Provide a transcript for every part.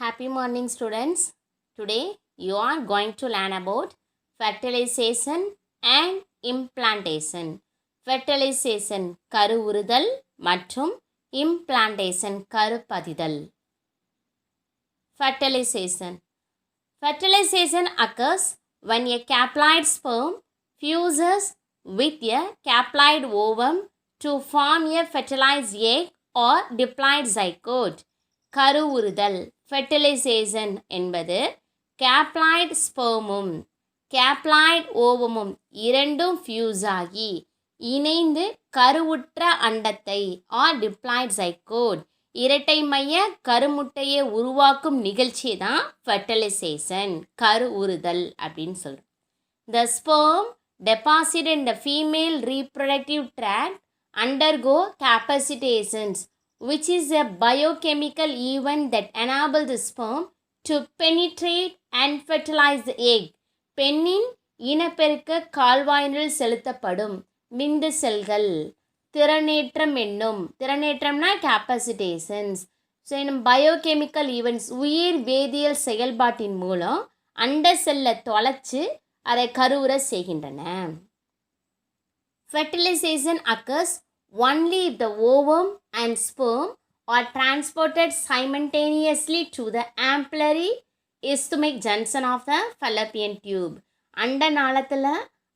Happy morning, students. Today you are going to learn about fertilization and implantation. Fertilization கருவுறுதல் மற்றும் implantation கருப்பதிதல். Fertilization. Fertilization occurs when a haploid sperm fuses with a haploid ovum to form a fertilized egg or diploid zygote. கருவுறுதல் fertilisation என்பது haploid ஸ்பெர்மும் கேப்ளாய்டு ஓவமும் இரண்டும் fuse ஆகி இணைந்து கருவுற்ற அண்டத்தை R diploid zygote இரட்டை மைய கருமுட்டையை உருவாக்கும் நிகழ்ச்சி தான் ஃபெர்டிலைசேஷன் கருவுறுதல் அப்படின்னு சொல்கிறோம். த sperm deposited in the female reproductive tract undergo capacitations, which is a biochemical event that enables the sperm to penetrate and fertilize the egg. பெண்ணின் இனப்பெருக்க கால்வாயினுள் செலுத்தப்படும் விந்து செல்கள் திறனேற்றம் என்னும் திறனேற்றம்னா கேப்பசிட்டேஷன்ஸ். ஸோ இன்னும் பயோகெமிக்கல் ஈவெண்ட்ஸ் உயிர் வேதியியல் செயல்பாட்டின் மூலம் அண்ட செல்லை தொலைச்சு அதை கருவுற செய்கின்றன. Fertilization occurs only if the ovum and sperm are transported simultaneously to the ampullary isthmic junction of the fallopian tube. அண்ட நாளத்தில்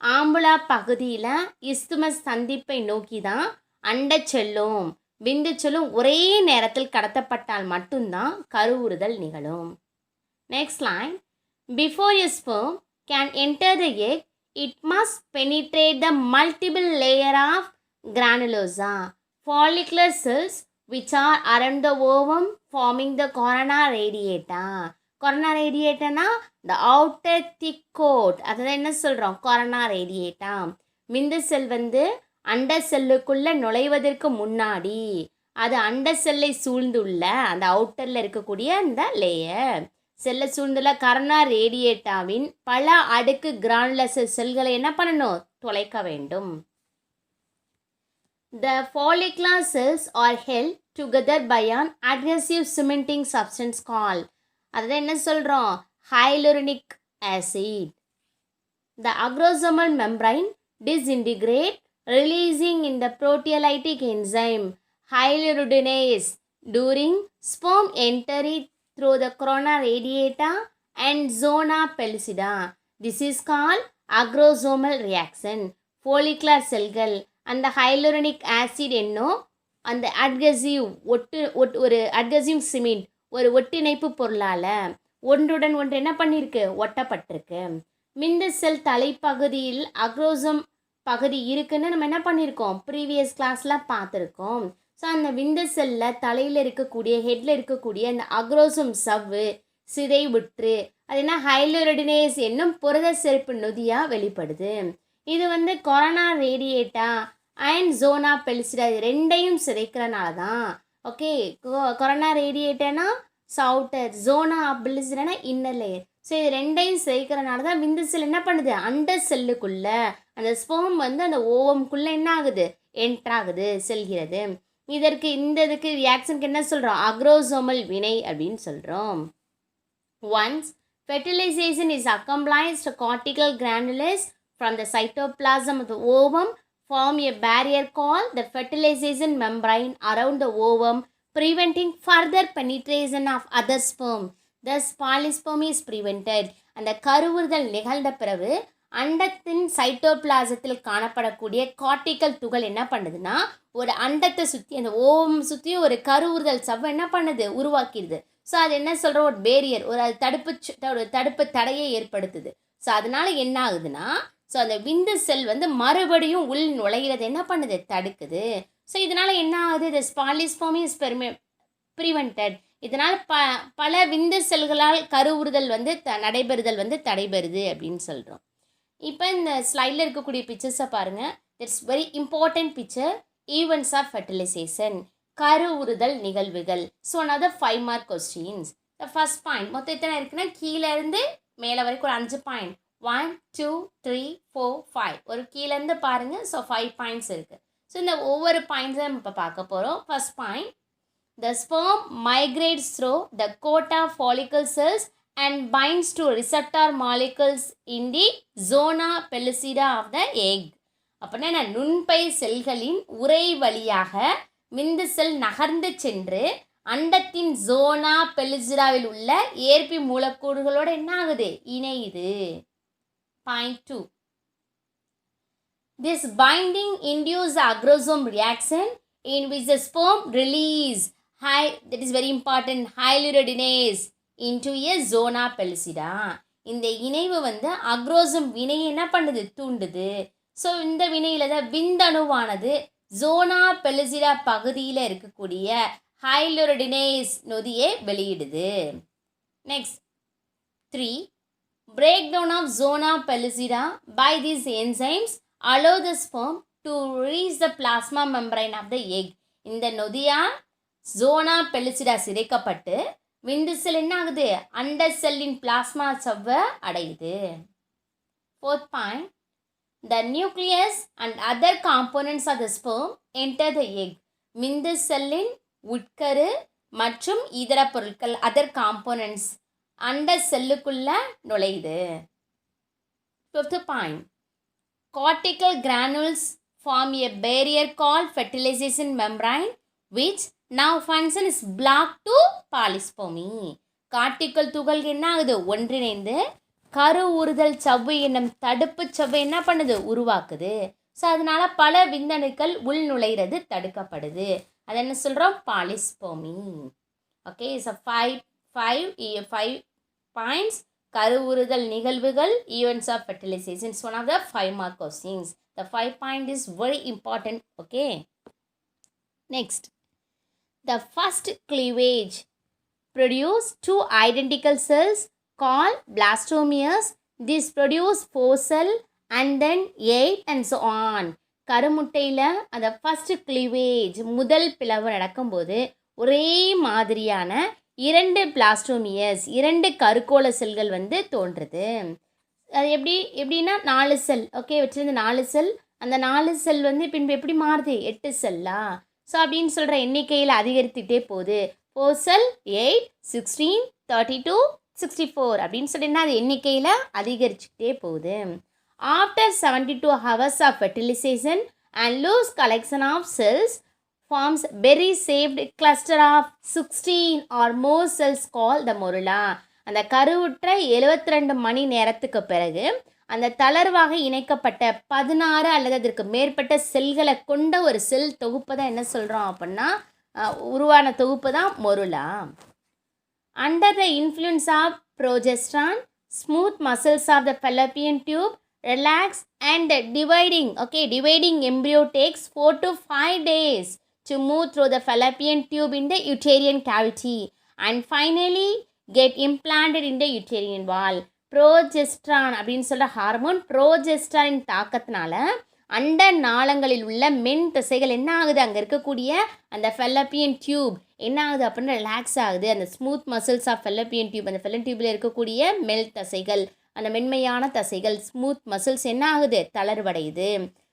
ஆம்புலா பகுதியில் இஸ்துமஸ் சந்திப்பை நோக்கி தான் அண்ட செல்லும் விந்து செல்லும் ஒரே நேரத்தில் கடத்தப்பட்டால் மட்டும்தான் கருவுறுதல் நிகழும். Next line. Before a sperm can enter the egg, it must penetrate the multiple layer of granulosa, follicular cells which are around the ovum forming the corona radiata. Corona radiata na the outer thick coat. அதான் என்ன சொல்கிறோம், corona radiata. விந்து செல் வந்து அண்ட செல்லுக்குள்ளே நுழைவதற்கு முன்னாடி அது அண்ட செல்லை சூழ்ந்துள்ள அந்த அவுட்டரில் இருக்கக்கூடிய அந்த லேயர் செல்லை சூழ்ந்துள்ள கரோனா ரேடியேட்டாவின் பல அடுக்கு கிரானுலஸ் செல்களை என்ன பண்ணணும், தொலைக்க வேண்டும். The follicular cells are held together by an adhesive cementing substance called, அதுதான் என்ன சொல்கிறோம், hyaluronic acid. The acrosomal membrane disintegrate releasing in the proteolytic enzyme hyaluronidase during sperm entry through the corona radiata and zona pellucida. This is called acrosomal reaction. follicular செல்கள் அந்த hyaluronic acid என்னும் அந்த adhesive ஒரு adhesive cement ஒரு ஒட்டிணைப்பு பொருளால் ஒன்றுடன் ஒன்று என்ன பண்ணியிருக்கு, ஒட்டப்பட்டிருக்கு. விந்து செல் தலைப்பகுதியில் அக்ரோசம் பகுதி இருக்குன்னு நம்ம என்ன பண்ணியிருக்கோம், ப்ரீவியஸ் கிளாஸில் பார்த்துருக்கோம். ஸோ அந்த விந்து செல்லில் தலையில் இருக்கக்கூடிய ஹெட்டில் இருக்கக்கூடிய அந்த அக்ரோசம் சவ்வு சிதைவுற்று அது என்ன ஹைலூரோடினேஸ் என்னும் புரத செருப்பு நொதியாக வெளிப்படுது. இது வந்து கொரோனா ரேடியேட்டா அண்ட் ஜோனா பெல்சிடா இது ரெண்டையும் சிதைக்கிறனால தான். ஓகே, கொரோனா ரேடியேட்டனா சவுட்டர், ஜோனா பெல்சிடானா இன்னர் லேயர். ஸோ இது ரெண்டையும் சிதைக்கிறனால தான் விந்து செல் என்ன பண்ணுது, அண்ட செல்லுக்குள்ளே அந்த ஸ்பெர்ம் வந்து அந்த ஓவம்குள்ளே என்ன ஆகுது, என்ட்ராகுது, செல்கிறது. இதற்கு இந்த இதுக்கு ரியாக்ஷனுக்கு என்ன சொல்கிறோம், அக்ரோசோமல் வினை அப்படின்னு சொல்கிறோம். Once fertilization is accomplished, cortical granules from the cytoplasm of the ovum form a barrier called the fertilization membrane around the ovum, preventing further penetration of other sperm. Thus polyspermy is prevented. அந்த கருவுறுதல் நிகழ்ந்த பிறகு அண்டத்தின் சைட்டோபிளாசத்தில் காணப்படக்கூடிய cortical துகள் என்ன பண்ணுதுன்னா ஒரு அண்டத்தை சுற்றி அந்த ஓவம் சுற்றி ஒரு கருவுறுதல் சவ்வை என்ன பண்ணுது, உருவாக்கிடுது. ஸோ அது என்ன சொல்கிற ஒரு பேரியர், ஒரு தடுப்பு தடையை ஏற்படுத்துது. ஸோ அதனால் என்ன ஆகுதுன்னா ஸோ அந்த விந்து செல் வந்து மறுபடியும் உள் நுழைகிறது என்ன பண்ணுது, தடுக்குது. ஸோ இதனால் என்ன ஆகுது, இந்த பாலிஸ்பர்மி இஸ் ப்ரிவென்டட். இதனால் பல விந்து செல்களால் கருவுறுதல் வந்து நடைபெறுதல் வந்து தடைபெறுது அப்படின்னு சொல்கிறோம். இப்போ இந்த ஸ்லைடில் இருக்கக்கூடிய பிக்சர்ஸை பாருங்கள். It's very important picture, events of fertilisation கருவுறுதல் நிகழ்வுகள். So another 5 mark questions. The first point மொத்தம் எத்தனை இருக்குன்னா கீழே இருந்து மேலே வரைக்கும் ஒரு 5 பாயிண்ட், 1 2 3 4 5 ஒரு கீழேருந்து பாருங்கள். ஸோ 5 பாயிண்ட்ஸ் இருக்குது. ஸோ இந்த ஒவ்வொரு பாயிண்ட்ஸை நம்ம இப்போ பார்க்க போகிறோம். First point, The sperm migrates through the coat of follicle cells and binds to receptor molecules in the zona pellucida of the egg. அப்படின்னா நுண்பை செல்களின் உறை வழியாக விந்து செல் நகர்ந்து சென்று அண்டத்தின் ஜோனா பெலுசிடாவில் உள்ள ஏற்பி மூலக்கூறுகளோடு என்ன ஆகுது, இணையுது. Point 2. This binding induces the agrosome reaction in which the sperm release that is very important, hyaluronidase into a zona pellucida. இந்த இணைவு வந்து அக்ரோசம் வினையை என்ன பண்ணுது, தூண்டுது. ஸோ இந்த வினையில் தான் விந்தணுவானது ஜோனா பெலுசிடா பகுதியில் இருக்கக்கூடிய ஹைலோரிடினேஸ் நொதியை வெளியிடுது. Next 3. Breakdown of zona pellucida by these enzymes allow the sperm to reach the plasma membrane of the egg. இந்த நொதியால் ஜோனா பெலுசிடா சிதைக்கப்பட்டு விந்து செல் என்ன ஆகுது, அண்ட செல்லின் பிளாஸ்மா சவ்வை அடையுது. 4th point. The nucleus and other components of the sperm enter the egg. விந்து செல்லின் உட்கரு மற்றும் இதர பொருட்கள் அதர் காம்போனன்ட்ஸ் அண்ட செல்லுக்குள்ள நுழையுது. 5th point. Cortical granules form a barrier called fertilization membrane which now function is blocked to polyspermy. Cortical துகள்கள் என்ன ஆகுது, ஒன்றிணைந்து கரு ஊறுதல் சவ்வு என்னும் தடுப்பு சவ்வை என்ன பண்ணுது, உருவாக்குது. ஸோ அதனால பல விந்தணுக்கள் உள் நுழைகிறது தடுக்கப்படுது. அது என்ன சொல்கிறோம், polyspermy. Okay, so five points. கரு ஊறுதல் நிகழ்வுகள், events of fertilisation is one of the 5 mark questions. The 5 point is very important. Okay. Next, the first cleavage produce 2 identical cells called blastomeres. This produce 4 cell and then 8 and so on. கருமுட்டையில் அந்த first cleavage முதல் பிளவு நடக்கும்போது ஒரே மாதிரியான 2 blastomeres 2 கருக்கோள செல்கள் வந்து தோன்றுது. அது எப்படின்னா 4 செல், ஓகே, வச்சுருந்து 4 செல், அந்த 4 செல் வந்து பின்பு எப்படி மாறுது, 8 செல்லா. ஸோ அப்படின்னு சொல்கிற எண்ணிக்கையில் அதிகரித்துகிட்டே போகுது. 4 செல் 8 16 32 64 அப்படின்னு சொல்லினா அது எண்ணிக்கையில் அதிகரிச்சுக்கிட்டே போகுது. After 72 hours of fertilization and loose collection of cells forms berry shaped cluster of 16 or more cells called the morula. அந்த கருவுற்ற 72 மணி நேரத்துக்கு பிறகு அந்த தளர்வாக இணைக்கப்பட்ட 16 அல்லது அதற்கு மேற்பட்ட செல்களை கொண்ட ஒரு செல் தொகுப்பு தான் என்ன சொல்கிறோம் அப்படின்னா உருவான தொகுப்பு தான் மொருலா. Under the influence of progesterone, smooth muscles of the fallopian tube relax and dividing embryo takes 4 to 5 days to move through the fallopian tube in the uterine cavity and finally get implanted in the uterine wall. Progesterone அப்படின்னு சொல்கிற hormone ப்ரோஜெஸ்ட்ரானின் தாக்கத்தினால அண்ட நாளங்களில் உள்ள மென் தசைகள் என்ன ஆகுது, அங்கே இருக்கக்கூடிய அந்த ஃபெல்லப்பியன் டியூப் என்ன ஆகுது அப்படின்னா ரிலாக்ஸ் ஆகுது. அந்த ஸ்மூத் மசில்ஸ் ஆஃப் ஃபெல்லப்பியன் டியூப், அந்த ஃபெல்லன் டியூப்பில் இருக்கக்கூடிய மெல் தசைகள், அந்த மென்மையான தசைகள் ஸ்மூத் மசில்ஸ் என்ன ஆகுது, தளர்வடையுது.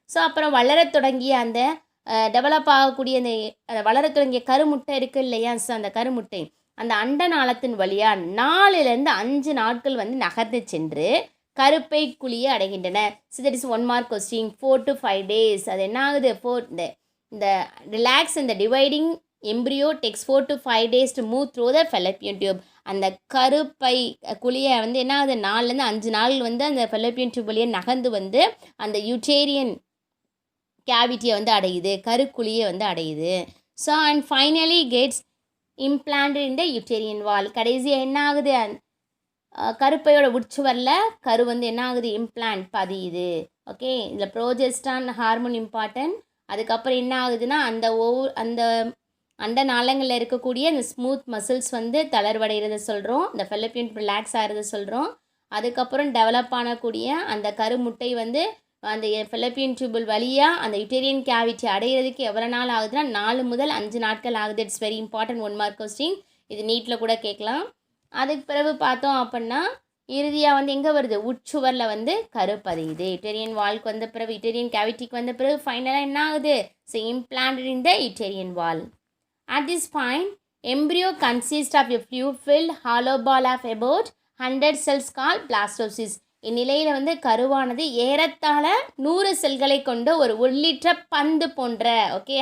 ஸோ அப்புறம் வளரத் தொடங்கிய அந்த டெவலப் ஆகக்கூடிய அந்த வளரத் தொடங்கிய கருமுட்டை இருக்குது இல்லையா, ஸோ அந்த கருமுட்டை அந்த அண்ட நாளத்தின் வழியாக 4 to 5 நாட்கள் வந்து நகர்ந்து சென்று கருப்பை குழியை அடைகின்றன. So that is 1 mark question. 4 to 5 days. அது என்ன ஆகுது, இந்த ரிலாக்ஸ் இந்த dividing embryo Tex 4 to 5 days to move through the fallopian tube. அந்த கருப்பை குழியை வந்து என்ன ஆகுது, 4 to 5 நாள் வந்து அந்த fallopian tube வழியே நகர்ந்து வந்து அந்த யூட்டேரியன் கேவிட்டியை வந்து அடையுது, கருக்குழியை வந்து அடையுது. So and finally gets implanted in the uterine wall. கடைசியாக என்ன ஆகுது, கருப்பையோட உட்சுவரில் கரு வந்து என்ன ஆகுது, இம்ப்ளான்ட் பதியுது. ஓகே, இதில் ப்ரோஜெஸ்டான் ஹார்மோன் இம்பார்ட்டன்ட். அதுக்கப்புறம் என்ன ஆகுதுன்னா அந்த அண்ட நாளங்களில் இருக்கக்கூடிய அந்த ஸ்மூத் மசில்ஸ் வந்து தளர்வடைகிறத சொல்கிறோம், இந்த ஃபெல்லப்பியன் ரிலாக்ஸ் ஆகிறத சொல்கிறோம். அதுக்கப்புறம் டெவலப் ஆனக்கூடிய அந்த கருமுட்டை வந்து அந்த ஃபெல்லப்பியன் டியூபிள் வழியாக அந்த யுட்டேரியன் கேவிட்டி அடைகிறதுக்கு எவ்வளோ நாள் ஆகுதுன்னா 4 to 5 நாட்கள் ஆகுது. It's very important 1 mark question. இது நீட்டில் கூட கேட்கலாம். அதுக்கு பிறகு பார்த்தோம் அப்படின்னா இறுதியாக வந்து எங்கே வருது, உட்சுவரில் வந்து கரு பதியுது. யுட்டேரியன் வால்க்கு வந்த பிறகு, யுட்டேரியன் கேவிட்டிக்கு வந்த பிறகு ஃபைனலாக என்ன ஆகுது, so implanted in the uterine wall. At this point, embryo consists of a fluid-filled hollow ball of about 100 cells called blastocyst. இந்நிலையில் வந்து கருவானது ஏறத்தாழ 100 செல்களை கொண்ட ஒரு உள்ளிட்ட பந்து போன்ற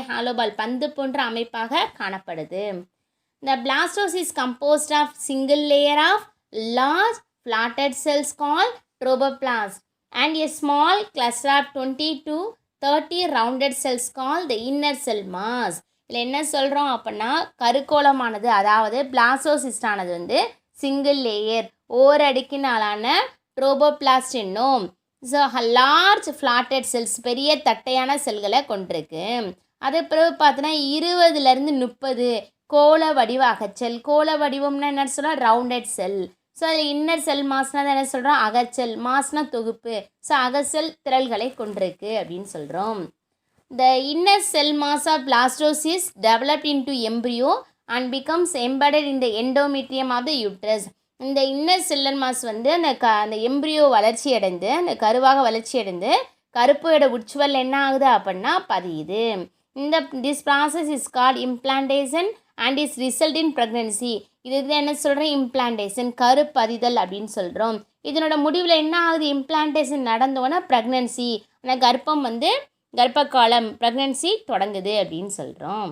ஹாலோபால் பந்து போன்ற அமைப்பாக காணப்படுது. The blastocyst is composed of single layer of large flattened cells called trophoblast and a small cluster of 20 to 30 rounded cells called the inner cell mass. இதில் என்ன சொல்கிறோம் அப்படின்னா கருக்கோளமானது அதாவது பிளாஸ்டோசிஸ்டானது வந்து சிங்கிள் லேயர் ஓரடுக்கினாலான ட்ரோபோபிளாஸ்ட் என்னும் ஸோ லார்ஜ் ஃப்ளாட்டட் செல்ஸ் பெரிய தட்டையான செல்களை கொண்டிருக்கு. அது பிறகு பார்த்தோன்னா 20லேருந்து 30 கோள வடிவ அகச்செல். கோள வடிவம்னா என்ன சொல்கிறோம் ரவுண்டட் செல். ஸோ அதில் இன்னர் செல் மாஸ்னால் என்ன சொல்கிறோம் அகச்செல். மாஸ்னால் தொகுப்பு. ஸோ அகச்செல் திரள்களை கொண்டிருக்கு அப்படின்னு சொல்கிறோம். The inner cell mass of blastocyst developed into embryo and becomes embedded in the endometrium of the uterus. இந்த இன்னர் செல்லர் மாஸ் வந்து அந்த எம்ப்ரியோ வளர்ச்சி அடைந்து அந்த கருவாக வளர்ச்சி அடைந்து கருப்பையோட உட்சுவல் என்ன ஆகுது அப்படின்னா பதியுது. இந்த this process is called implantation and is result in pregnancy. இது என்ன சொல்கிறோம் இம்ப்ளான்டேஷன் கருப்பதிதல் அப்படின்னு சொல்கிறோம். இதனோட முடிவில் என்ன ஆகுது இம்ப்ளான்டேஷன் நடந்தோன்னா ப்ரெக்னன்சி அந்த கர்ப்பம் வந்து கர்ப்பகாலம் ப்ரெக்னன்சி தொடங்குது அப்படின்னு சொல்கிறோம்.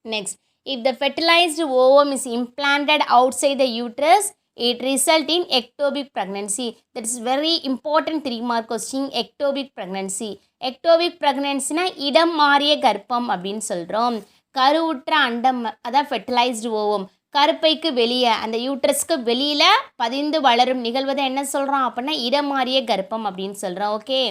Next if the fertilized ovum is implanted outside the uterus it result in ectopic pregnancy. That is very important 3 mark question. ectopic pregnancy. ectopic pregnancy னா இடம் மாறிய கர்ப்பம் அப்படின்னு சொல்கிறோம். கருவுற்ற அண்டம் அதான் ஃபெர்டிலைஸ்டு ஓவம் கருப்பைக்கு வெளியே அந்த யூட்ரஸ்க்கு வெளியில் பதிந்து வளரும் நிகழ்வதை என்ன சொல்கிறோம் அப்படின்னா இடம் மாறிய கர்ப்பம் அப்படின்னு சொல்கிறோம். ஓகே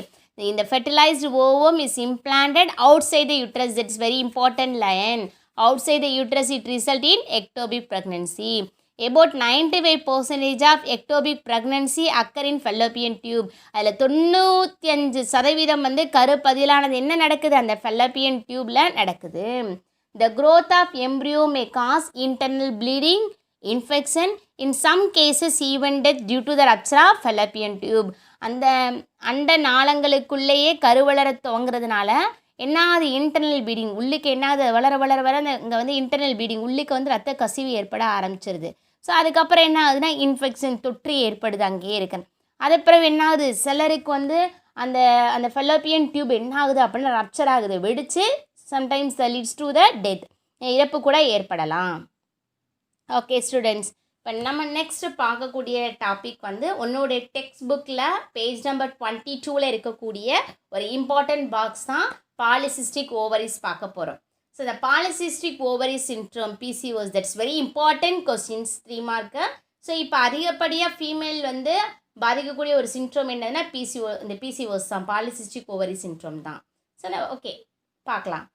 இந்த fertilized ovum is implanted outside the uterus. That's very important line. Outside the uterus it result in ectopic pregnancy. About 95% of ectopic pregnancy occur in fallopian tube. அதில் 95% வந்து கருப்பதிலானது என்ன நடக்குது அந்த fallopian tubeல நடக்குது. The growth of embryo may cause internal bleeding, infection, in some cases even death due to the rupture of fallopian tube. அந்த அண்ட நாளங்களுக்குள்ளேயே கருவளர துவங்குறதுனால என்ன ஆகுது இன்டர்னல் ப்ளீடிங் உள்ளுக்கு என்ன ஆகுது வளர வளர வர இங்கே வந்து இன்டர்னல் ப்ளீடிங் உள்ளுக்கு வந்து ரத்த கசிவு ஏற்பட ஆரம்பிச்சிருது. ஸோ அதுக்கப்புறம் என்ன ஆகுதுன்னா இன்ஃபெக்ஷன் தொற்று ஏற்படுது அங்கேயே இருக்கு. அது பிறகு என்ன ஆகுது சிலருக்கு வந்து அந்த அந்த ஃபெல்லோப்பியன் டியூப் என்ன ஆகுது அப்படின்னா ரப்சர் ஆகுது வெடித்து sometimes the leads to the death இறப்பு கூட ஏற்படலாம். ஓகே ஸ்டூடெண்ட்ஸ் இப்போ நம்ம நெக்ஸ்ட்டு பார்க்கக்கூடிய டாபிக் வந்து உன்னோடைய டெக்ஸ்ட் புக்கில் பேஜ் நம்பர் 22ல் இருக்கக்கூடிய ஒரு இம்பார்ட்டன்ட் பாக்ஸ் தான் பாலிசிஸ்டிக் ஓவரிஸ் பார்க்க போகிறோம். ஸோ இந்த polycystic ovaries syndrome PCOS that's very important questions 3 mark. So இப்போ அதிகப்படியாக ஃபீமேல் வந்து பாதிக்கக்கூடிய ஒரு சிண்ட்ரோம் என்னதுன்னா இந்த PCOS தான் பாலிசிஸ்டிக் ஓவரி சிண்ட்ரோம் தான். ஸோ ஓகே பார்க்கலாம்.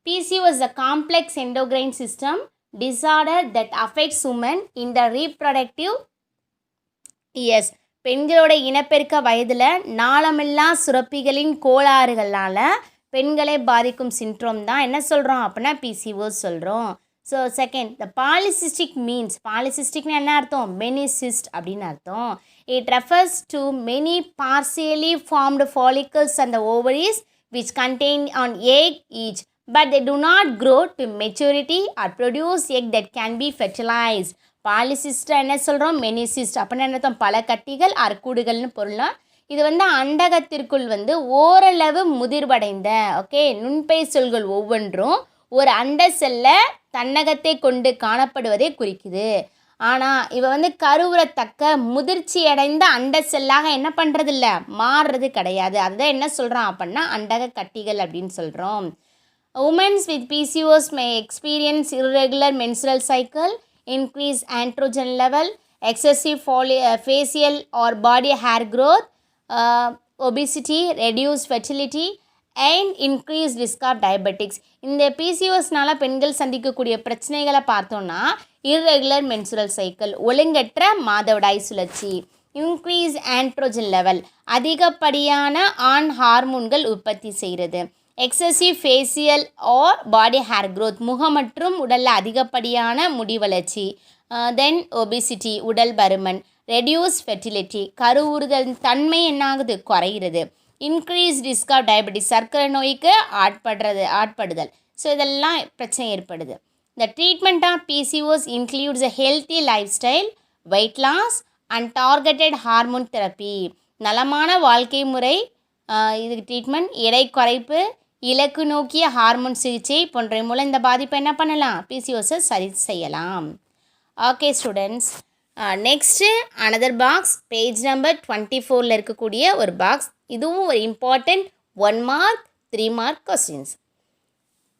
PCOS the complex endocrine system disorder that affects women in the reproductive years. பெண்களோட இனப்பெருக்க வயதில் நாளமில்லா சுரப்பிகளின் கோளாறுகளால் பெண்களை பாதிக்கும் சிண்ட்ரோம் தான் என்ன சொல்கிறோம் அப்படின்னா PCOS சொல்கிறோம். So second the polycystic means பாலிசிஸ்டிக்னு என்ன அர்த்தம் மெனி சிஸ்ட் அப்படின்னு அர்த்தம். It refers to many partially formed follicles and the ovaries which contain an egg each but they do not grow to maturity or produce egg that can be fertilized. Polycyst என்ன சொல்கிறோம் மெனிசிஸ்ட் அப்படின்னு என்ன பல கட்டிகள் அற்கூடுகள்னு பொருளாக இது வந்து அண்டகத்திற்குள் வந்து ஓரளவு முதிர்வடைந்த நுண்பை செல்கள் ஒவ்வொன்றும் ஒரு அண்ட செல்ல தன்னகத்தை கொண்டு காணப்படுவதை குறிக்குது. ஆனால் இவ வந்து கருவுறத்தக்க முதிர்ச்சி அடைந்த அண்ட செல்லாக என்ன பண்ணுறது இல்லை மாறுறது கிடையாது. அதுதான் என்ன சொல்கிறோம் அப்படின்னா அண்டக கட்டிகள் அப்படின்னு சொல்கிறோம். Women with PCOS may experience irregular menstrual cycle, increased androgen level, excessive facial or body hair growth, obesity, reduced fertility and increased risk of diabetics. இந்த PCOSனால பெண்கள் சந்திக்கக்கூடிய பிரச்சனைகளை பார்த்தோன்னா irregular menstrual cycle ஒழுங்கற்ற மாதவிடாய் சுழற்சி, increased androgen level அதிகப்படியான ஆண் ஹார்மோன்கள் உற்பத்தி செய்கிறது, excessive facial or body hair growth முகம் மற்றும் உடலில் அதிகப்படியான முடி வளர்ச்சி, தென் ஒபிசிட்டி உடல் பருமன், ரெடியூஸ் ஃபெர்டிலிட்டி கருவுறுதல் தன்மை என்னாகுது குறைகிறது, இன்க்ரீஸ் ரிஸ்க் ஆஃப் டயபெட்டிஸ் சர்க்கரை நோய்க்கு ஆட்படுதல். ஸோ இதெல்லாம் பிரச்சனை ஏற்படுது. The treatment of PCOS includes a healthy lifestyle, weight loss and targeted hormone therapy. நலமான வாழ்க்கை முறை, இதுக்கு ட்ரீட்மெண்ட், எடை குறைப்பு, இலக்கு நோக்கிய ஹார்மோன் சிகிச்சை போன்ற மூலம் இந்த பாதிப்பை என்ன பண்ணலாம், பிசிஓஸை சரி செய்யலாம். Okay students, next another box page number 24 இருக்கக்கூடிய ஒரு பாக்ஸ். இதுவும் ஒரு important 1 mark 3 mark questions.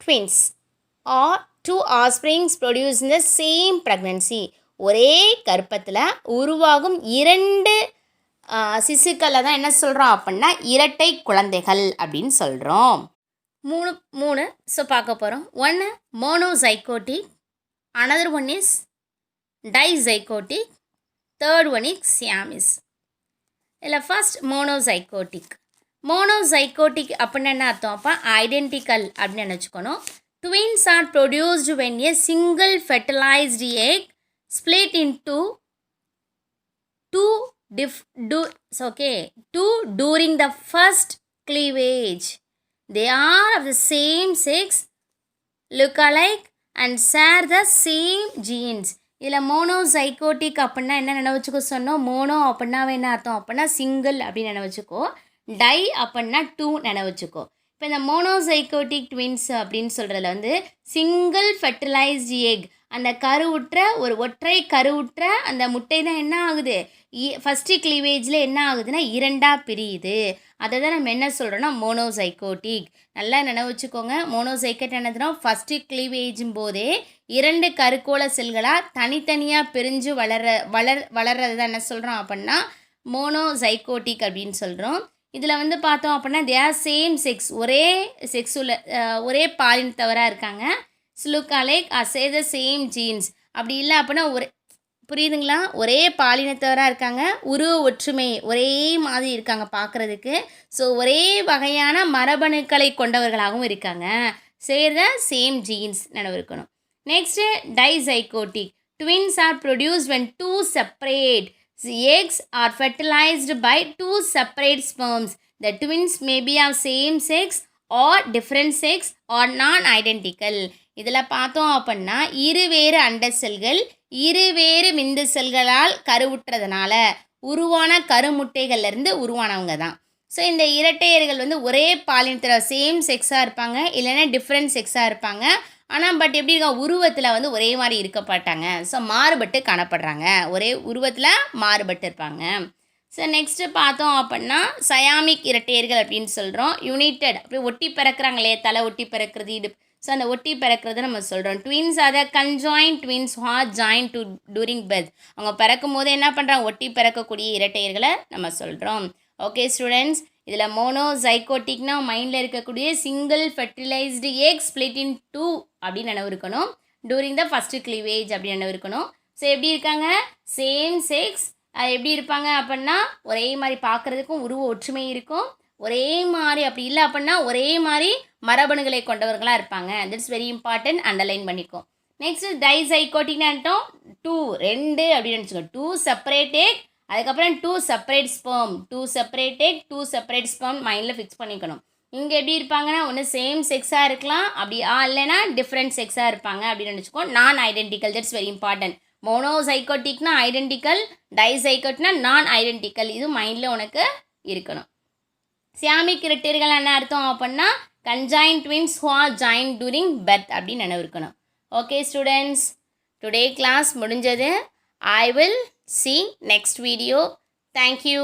Twins are 2 offsprings produce in the same pregnancy. ஒரே கர்ப்பத்தில் உருவாகும் 2 சிசுக்களை தான் என்ன சொல்கிறோம் அப்படின்னா இரட்டை குழந்தைகள் அப்படின்னு சொல்கிறோம். மூணு ஸோ பார்க்க போகிறோம். ஒன்று monozygotic, another one is dizygotic, third one is siamese. இதில் ஃபர்ஸ்ட் மோனோசைகோட்டிக். மோனோசைகோட்டிக் அப்படின்னு என்ன அர்த்தம்? அப்போ ஐடென்டிக்கல் அப்படின்னு நினச்சிக்கணும். Twins are produced when a single fertilised egg split into two during the first cleavage. They are of the same sex, look alike and share the same genes. இதில் மோனோசைகோட்டிக் அப்படின்னா என்ன நினைவச்சுக்கோ சொன்னோம்? மோனோ அப்படின்னா என்ன அர்த்தம் அப்படின்னா சிங்கிள் அப்படின்னு நினைவச்சுக்கோ. டை அப்படின்னா 2 நினைவச்சுக்கோ. இப்போ இந்த மோனோசைகோட்டிக் ட்வின்ஸ் அப்படின்னு சொல்கிறதுல வந்து சிங்கிள் ஃபெர்டிலைஸ்டு எக், அந்த கருவுற்ற ஒரு ஒற்றை கருவுற்ற அந்த முட்டை தான் என்ன ஆகுது, ஃபஸ்ட்டு க்ளீவேஜில் என்ன ஆகுதுன்னா 2ஆக பிரியுது. அதை தான் நம்ம என்ன சொல்கிறோன்னா மோனோசைகோட்டிக். நல்லா நினைவு வச்சுக்கோங்க. மோனோசைக்கட் என்னதுன்னா ஃபஸ்ட்டு க்ளீவேஜும் போதே 2 கருக்கோள செல்களாக தனித்தனியாக பிரிஞ்சு வளர்றது தான் என்ன சொல்கிறோம் அப்படின்னா மோனோசைகோட்டிக் அப்படின்னு சொல்கிறோம். இதில் வந்து பார்த்தோம் அப்படின்னா தே ஆர் சேம் செக்ஸ், ஒரே செக்ஸுல ஒரே பாலினத்தவராக இருக்காங்க. Look alike or say the same genes. அப்படி இல்லை அப்படின்னா புரியுதுங்களா? ஒரே பாலினத்தவராக இருக்காங்க, உருவ ஒற்றுமை ஒரே மாதிரி இருக்காங்க பார்க்குறதுக்கு. ஸோ ஒரே வகையான மரபணுக்களை கொண்டவர்களாகவும் இருக்காங்க. சேர் த சேம் ஜீன்ஸ் நினைவு இருக்கணும். Next dizygotic. Twins are produced when 2 separate eggs are fertilized by 2 separate sperms. The twins may be of same sex or different sex or non-identical. இதில் பார்த்தோம் அப்படின்னா இருவேறு அண்ட செல்கள் இருவேறு விந்து செல்களால் கருவுற்றதுனால உருவான கருமுட்டைகள்லேருந்து உருவானவங்க தான். ஸோ இந்த இரட்டையர்கள் வந்து ஒரே பாலினத்தில் சேம் செக்ஸாக இருப்பாங்க, இல்லைன்னா டிஃப்ரெண்ட் செக்ஸாக இருப்பாங்க. ஆனால் பட் எப்படி இருக்கா, உருவத்தில் வந்து ஒரே மாதிரி இருக்க மாட்டாங்க. ஸோ மாறுபட்டு காணப்படுறாங்க, ஒரே உருவத்தில் மாறுபட்டு இருப்பாங்க. ஸோ நெக்ஸ்ட்டு பார்த்தோம் அப்படின்னா சயாமிக் இரட்டையர்கள் அப்படின்னு சொல்கிறோம். யுனைட்டட் அப்படி ஒட்டி பிறக்கிறாங்க இல்லையா, தலை ஒட்டி பிறக்கிறது, இடுப்பு. ஸோ அந்த ஒட்டி பிறக்கிறத நம்ம சொல்கிறோம். ட்வின்ஸ் அதை conjoined twins are join to during birth. அவங்க பிறக்கும் போது என்ன பண்ணுறாங்க, ஒட்டி பிறக்கக்கூடிய இரட்டையர்களை நம்ம சொல்கிறோம். ஓகே ஸ்டூடெண்ட்ஸ், இதில் மோனோசைகோட்டிக்னா மைண்டில் இருக்கக்கூடிய சிங்கிள் ஃபெர்டிலைஸ்டு எக் ஸ்ப்ளிட் இன் 2 அப்படின்னு நினைவு இருக்கணும். டூரிங் த ஃபஸ்ட்டு க்ளீவேஜ் அப்படின்னு நினைவு இருக்கணும். ஸோ எப்படி இருக்காங்க, சேம் செக்ஸ். எப்படி இருப்பாங்க அப்படின்னா ஒரே மாதிரி பார்க்குறதுக்கும் உருவ ஒற்றுமை இருக்கும், ஒரே மாதிரி. அப்படி இல்லை அப்படின்னா ஒரே மாதிரி மரபணுகளை கொண்டவர்களாக இருப்பாங்க. தட்ஸ் வெரி இம்பார்ட்டன்ட், அண்டர்லைன் பண்ணிக்கோ. நெக்ஸ்ட் டைசைகோட்டிக்னா 2 அப்படின்னு நினச்சிக்கோ. 2 செப்பரேட் எக், அதுக்கப்புறம் 2 separate sperm, 2 separate egg, 2 separate sperm மைண்டில் ஃபிக்ஸ் பண்ணிக்கணும். இங்கே எப்படி இருப்பாங்கன்னா ஒன்று சேம் செக்ஸாக இருக்கலாம், அப்படி இல்லைன்னா டிஃப்ரெண்ட் செக்ஸாக இருப்பாங்க அப்படின்னு நினச்சிக்கோ. Non identical, that's very important. மோனோசைகோட்டிக்னா ஐடென்டிக்கல், டைசைகோட்னா நான் ஐடென்டிக்கல். இது மைண்டில் உனக்கு இருக்கணும். சியாமிக் இரட்டையர்கள் என்ன அர்த்தம் அப்படின்னா conjoin twins who are join during birth அப்படின்னு நினைவு இருக்கணும். ஓகே ஸ்டூடெண்ட்ஸ், டுடே கிளாஸ் முடிஞ்சது. I will see next video. Thank you.